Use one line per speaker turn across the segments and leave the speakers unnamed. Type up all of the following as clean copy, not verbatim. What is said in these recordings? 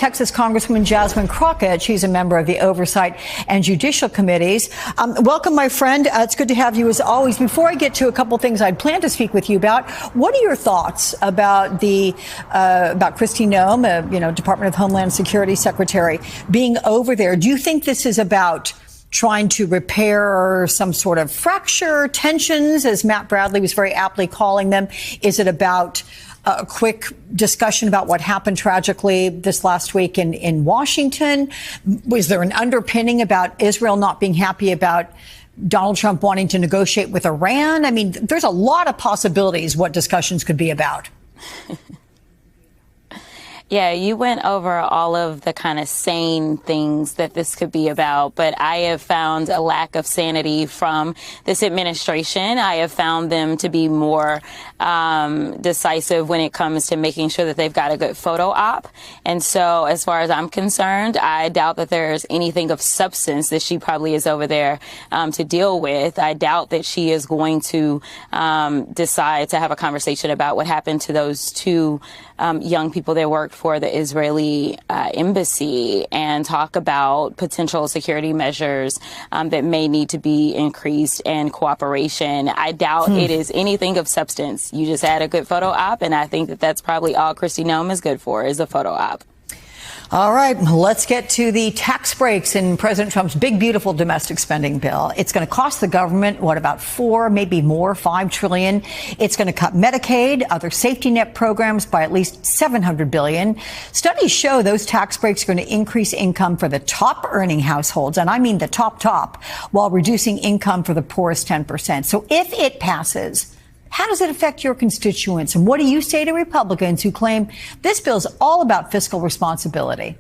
Texas Congresswoman Jasmine Crockett. She's a member of the Oversight and Judicial Committees. Welcome, my friend. It's good to have you as always. Before I get to a couple things I'd planned to speak with you about, what are your thoughts about about Kristi Noem, Department of Homeland Security Secretary, being over there? Do you think this is about trying to repair some sort of fracture, tensions, as Matt Bradley was very aptly calling them? Is it about a quick discussion about what happened tragically this last week in Washington? Was there an underpinning about Israel not being happy about Donald Trump wanting to negotiate with Iran? I mean, there's a lot of possibilities what discussions could be about.
Yeah, you went over all of the kind of sane things that this could be about, but I have found a lack of sanity from this administration. I have found them to be more decisive when it comes to making sure that they've got a good photo op. And so as far as I'm concerned, I doubt that there's anything of substance that she probably is over there to deal with. I doubt that she is going to decide to have a conversation about what happened to those two young people that worked for the Israeli embassy and talk about potential security measures that may need to be increased and cooperation. I doubt it is anything of substance. You just had a good photo op, and I think that that's probably all Kristi Noem is good for, is a photo op.
All right, let's get to the tax breaks in President Trump's big, beautiful domestic spending bill. It's going to cost the government, about maybe more, $5 trillion. It's going to cut Medicaid, other safety net programs by at least $700 billion. Studies show those tax breaks are going to increase income for the top earning households, and I mean the top, while reducing income for the poorest 10%. So if it passes, how does it affect your constituents? And what do you say to Republicans who claim this bill is all about fiscal responsibility?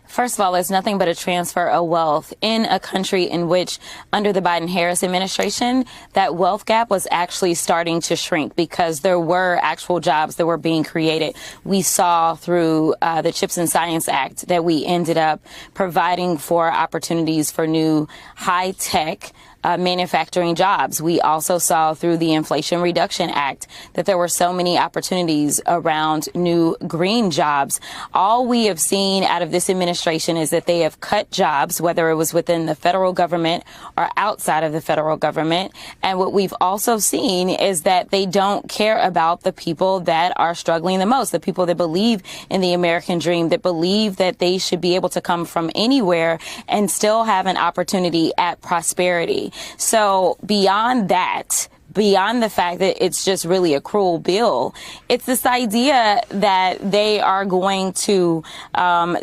First of all, it's nothing but a transfer of wealth in a country in which, under the Biden-Harris administration, that wealth gap was actually starting to shrink because there were actual jobs that were being created. We saw through the CHIPS and Science Act that we ended up providing for opportunities for new high-tech manufacturing jobs. We also saw through the Inflation Reduction Act that there were so many opportunities around new green jobs. All we have seen out of this administration is that they have cut jobs, whether it was within the federal government or outside of the federal government. And what we've also seen is that they don't care about the people that are struggling the most, the people that believe in the American dream, that believe that they should be able to come from anywhere and still have an opportunity at prosperity. So beyond that, beyond the fact that it's just really a cruel bill, it's this idea that they are going to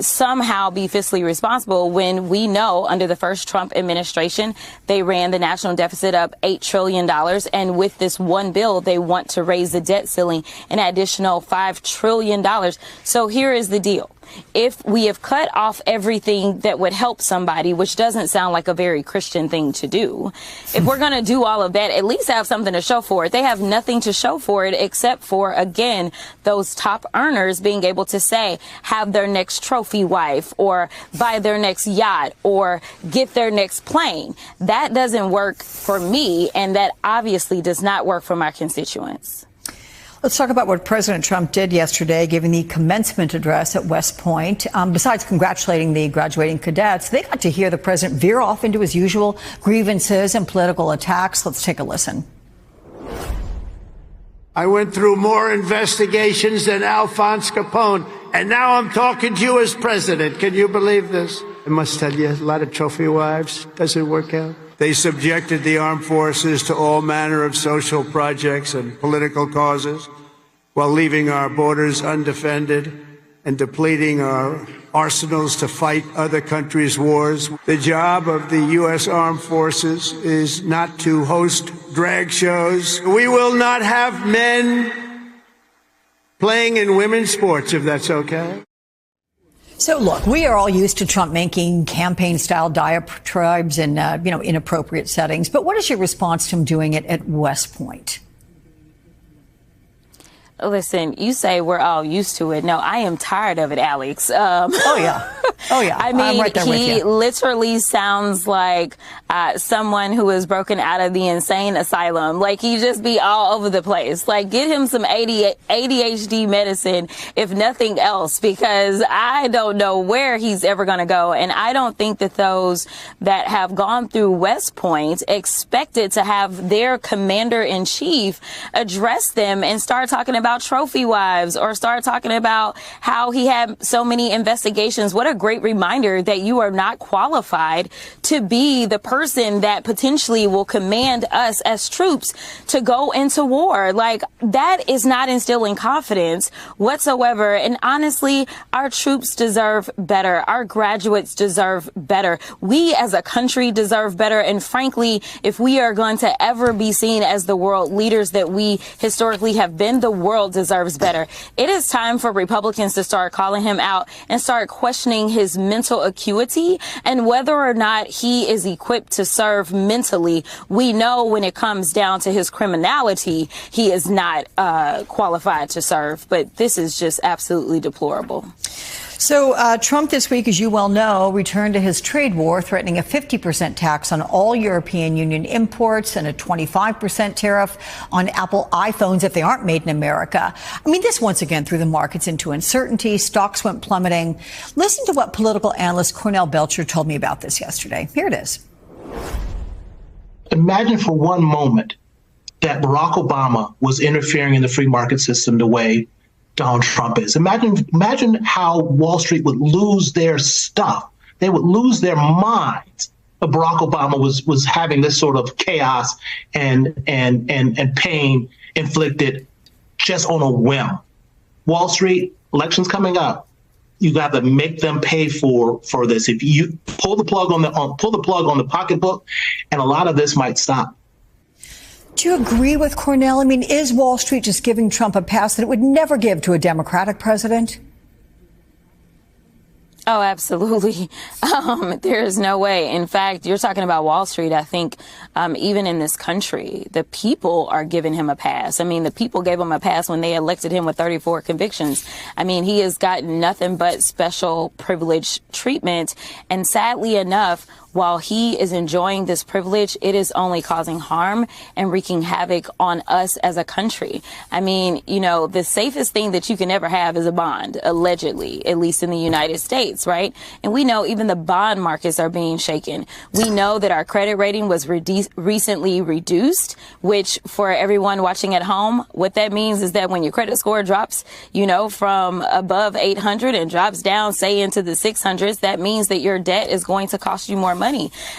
somehow be fiscally responsible when we know under the first Trump administration, they ran the national deficit up $8 trillion. And with this one bill, they want to raise the debt ceiling an additional $5 trillion. So here is the deal. If we have cut off everything that would help somebody, which doesn't sound like a very Christian thing to do, if we're going to do all of that, at least have something to show for it. They have nothing to show for it except for, again, those top earners being able to say, have their next trophy wife or buy their next yacht or get their next plane. That doesn't work for me, and that obviously does not work for my constituents.
Let's talk about what President Trump did yesterday, giving the commencement address at West Point. Besides congratulating the graduating cadets, they got to hear the president veer off into his usual grievances and political attacks. Let's take a listen.
I went through more investigations than Alphonse Capone, and now I'm talking to you as president. Can you believe this? I must tell you, a lot of trophy wives. Doesn't work out. They subjected the armed forces to all manner of social projects and political causes while leaving our borders undefended and depleting our arsenals to fight other countries' wars. The job of the U.S. Armed Forces is not to host drag shows. We will not have men playing in women's sports, if that's okay.
So, look, we are all used to Trump making campaign-style diatribes in, inappropriate settings. But what is your response to him doing it at West Point?
Listen, you say we're all used to it. No, I am tired of it, Alex.
Oh, yeah. Oh, yeah.
I mean,
I'm right there with
he
you.
literally sounds like someone who is broken out of the insane asylum. Like, he just be all over the place. Like, get him some ADHD medicine, if nothing else, because I don't know where he's ever going to go. And I don't think that those that have gone through West Point expected to have their commander-in-chief address them and start talking about trophy wives or start talking about how he had so many investigations. What a great reminder that you are not qualified to be the person that potentially will command us as troops to go into war. Like, that is not instilling confidence whatsoever. And honestly, our troops deserve better. Our graduates deserve better. We as a country deserve better. And frankly, if we are going to ever be seen as the world leaders that we historically have been, the world deserves better. It is time for Republicans to start calling him out and start questioning his mental acuity and whether or not he is equipped to serve mentally. We know when it comes down to his criminality, he is not qualified to serve. But this is just absolutely deplorable.
So Trump this week, as you well know, returned to his trade war, threatening a 50% tax on all European Union imports and a 25% tariff on Apple iPhones if they aren't made in America. I mean, this once again threw the markets into uncertainty. Stocks went plummeting. Listen to what political analyst Cornell Belcher told me about this yesterday. Here it is.
Imagine for one moment that Barack Obama was interfering in the free market system the way Donald Trump is. Imagine how Wall Street would lose their stuff. They would lose their minds if Barack Obama was having this sort of chaos and pain inflicted just on a whim. Wall Street, elections coming up. You got to make them pay for this. If you pull the plug on the pocketbook, and a lot of this might stop.
Do you agree with Cornell? I mean, is Wall Street just giving Trump a pass that it would never give to a Democratic president?
Oh, absolutely. There is no way. In fact, you're talking about Wall Street. I think even in this country, the people are giving him a pass. I mean, the people gave him a pass when they elected him with 34 convictions. I mean, he has gotten nothing but special privilege treatment. And sadly enough, while he is enjoying this privilege, it is only causing harm and wreaking havoc on us as a country. I mean, you know, the safest thing that you can ever have is a bond, allegedly, at least in the United States, right? And we know even the bond markets are being shaken. We know that our credit rating was recently reduced, which for everyone watching at home, what that means is that when your credit score drops, you know, from above 800 and drops down, say, into the 600s, that means that your debt is going to cost you more money.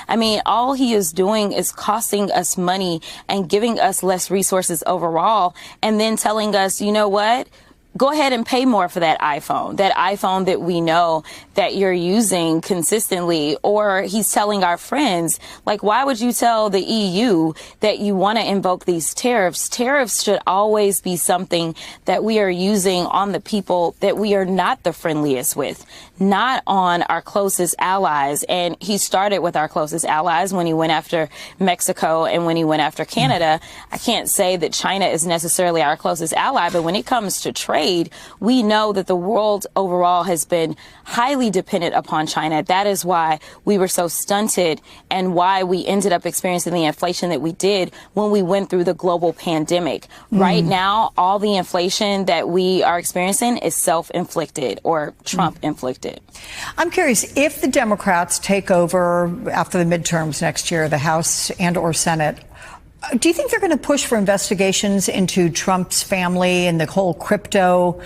I mean, all he is doing is costing us money and giving us less resources overall, and then telling us, you know what? Go ahead and pay more for that iPhone that we know that you're using consistently. Or he's telling our friends, like, why would you tell the EU that you want to invoke these tariffs? Tariffs should always be something that we are using on the people that we are not the friendliest with, not on our closest allies. And he started with our closest allies when he went after Mexico and when he went after Canada. I can't say that China is necessarily our closest ally, but when it comes to trade, we know that the world overall has been highly dependent upon China. That is why we were so stunted and why we ended up experiencing the inflation that we did when we went through the global pandemic. Right now, all the inflation that we are experiencing is self-inflicted or Trump-inflicted.
I'm curious, if the Democrats take over after the midterms next year, the House and or Senate, do you think they're going to push for investigations into Trump's family and the whole crypto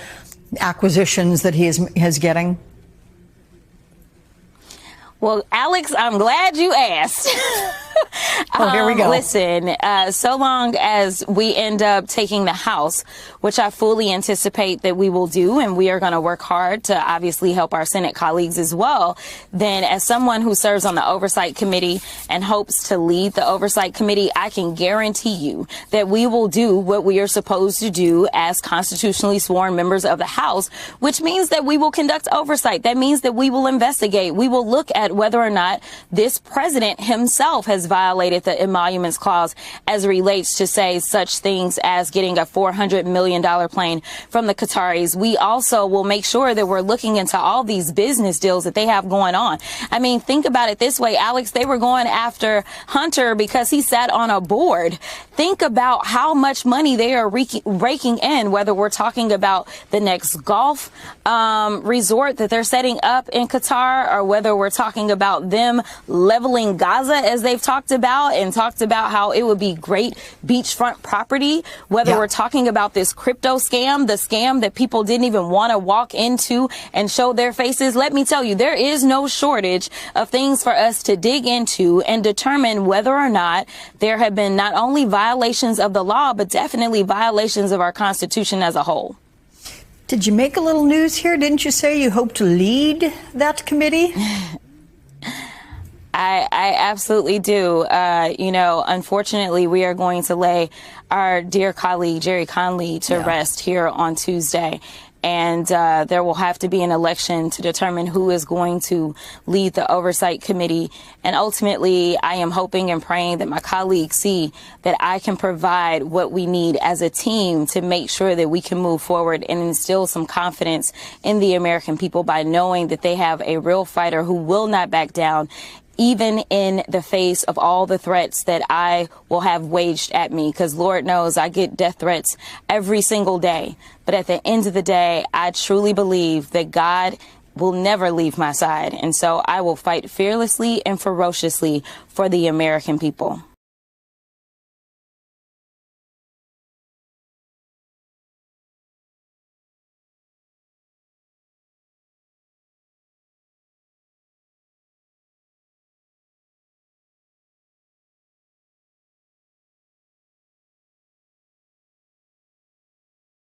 acquisitions that he is getting?
Well, Alex, I'm glad you asked.
Oh, here we go.
Listen, so long as we end up taking the House, which I fully anticipate that we will do, and we are going to work hard to obviously help our Senate colleagues as well, then as someone who serves on the Oversight Committee and hopes to lead the Oversight Committee, I can guarantee you that we will do what we are supposed to do as constitutionally sworn members of the House, which means that we will conduct oversight. That means that we will investigate. We will look at whether or not this president himself has violated the emoluments clause as it relates to say such things as getting a $400 million plane from the Qataris. We also will make sure that we're looking into all these business deals that they have going on. I mean, think about it this way, Alex. They were going after Hunter because he sat on a board. Think about how much money they are raking in, whether we're talking about the next golf resort that they're setting up in Qatar, or whether we're talking about them leveling Gaza, as they've talked about, and talked about how it would be great beachfront property, whether we're talking about this crypto scam, the scam that people didn't even want to walk into and show their faces. Let me tell you, there is no shortage of things for us to dig into and determine whether or not there have been not only violations of the law, but definitely violations of our Constitution as a whole.
Did you make a little news here? Didn't you say you hope to lead that committee?
I absolutely do. Unfortunately, we are going to lay our dear colleague, Jerry Conley, to rest here on Tuesday. And there will have to be an election to determine who is going to lead the Oversight Committee. And ultimately, I am hoping and praying that my colleagues see that I can provide what we need as a team to make sure that we can move forward and instill some confidence in the American people by knowing that they have a real fighter who will not back down, even in the face of all the threats that I will have waged at me, because Lord knows I get death threats every single day. But at the end of the day, I truly believe that God will never leave my side. And so I will fight fearlessly and ferociously for the American people.